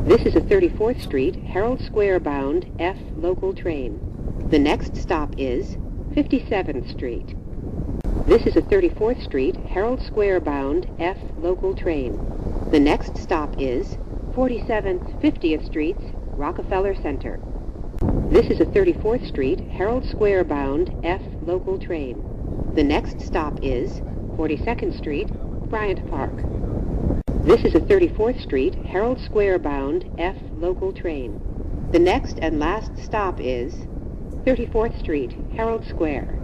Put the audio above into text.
This is a 34th Street, Herald Square bound F local train. The next stop is 57th Street. This is a 34th Street, Herald Square bound F local train. The next stop is 47th 50th Streets, Rockefeller Center. This is a 34th Street, Herald Square bound F local train. The next stop is 42nd Street, Bryant Park. This is a 34th Street, Herald Square bound F local train. The next and last stop is 34th Street, Herald Square.